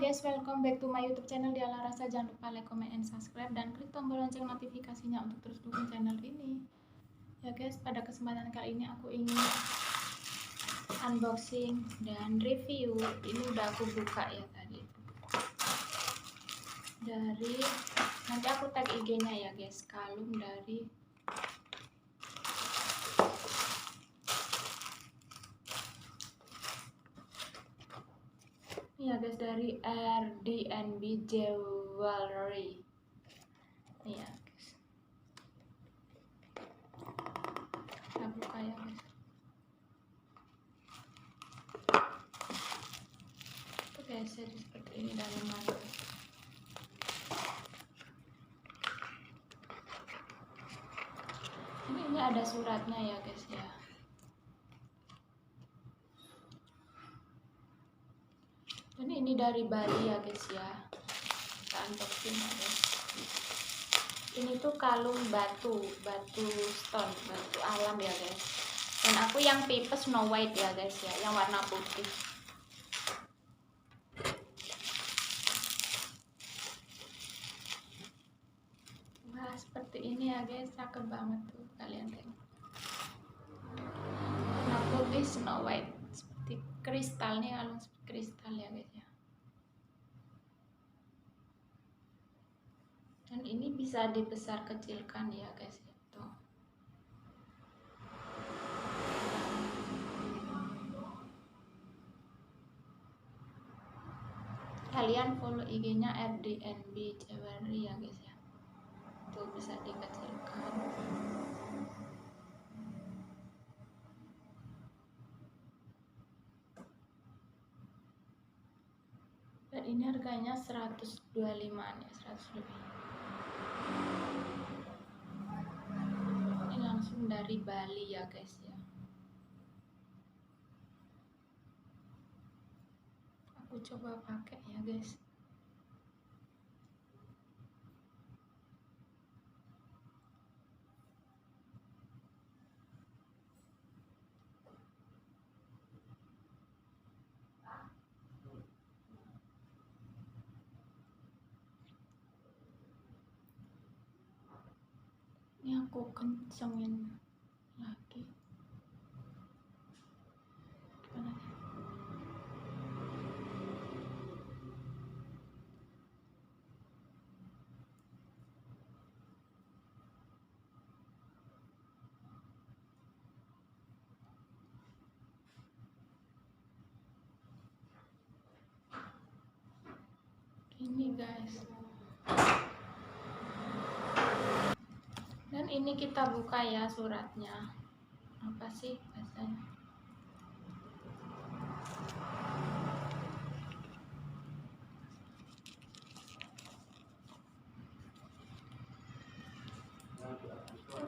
guys, welcome back to my YouTube channel Diala Rasa. Jangan lupa like, comment, and subscribe dan klik tombol lonceng notifikasinya untuk terus dukung channel ini. Ya guys, pada kesempatan kali ini aku ingin unboxing dan review. Ini udah aku buka ya tadi. Dari nanti aku tag IG-nya ya guys. Kalung dari ya guys, dari RDNB Jewelry. Iya guys, kita buka ya guys. Itu guys, jadi seperti ini dari mana. Ini ada suratnya ya guys ya. Dan ini dari Bali ya guys ya. Kita unboxing ya guys. Ini tuh kalung batu stone, batu alam ya guys. Dan aku yang tipe Snow White ya guys ya, yang warna putih. Wah, seperti ini ya guys, cakep banget tuh, kalian tengok. Warna putih Snow White, seperti kristal nih, kalung seperti kristal ya guys ya. Dan ini bisa dibesar kecilkan ya guys ya. Tuh. Kalian follow IG-nya RDNB Jewelry ya guys ya. Tuh, bisa dikecilkan. Dan ini harganya 125 ya, 100 lebih. Ini langsung dari Bali ya guys ya. Aku coba pakai ya guys. Ini aku kencengin lagi. Gimana ya? Ini guys. Dan ini kita buka ya suratnya. Apa sih bahasanya?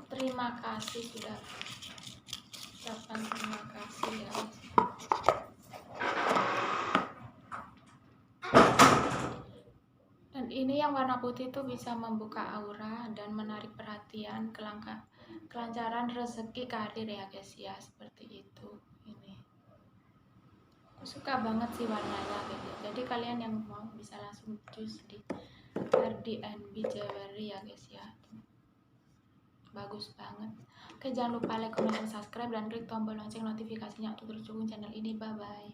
Terima kasih, sudah ucapan terima kasih ya. Dan ini yang warna putih itu bisa membuka aura dan menarik perhatian, kelancaran rezeki karir ya guys ya, seperti itu. Ini aku suka banget sih warnanya gitu. Jadi kalian yang mau bisa langsung cus di RDNB Jewelry ya guys ya. Bagus banget. Oke, jangan lupa like, comment, dan subscribe dan klik tombol lonceng notifikasinya untuk terus dukung channel ini. Bye bye.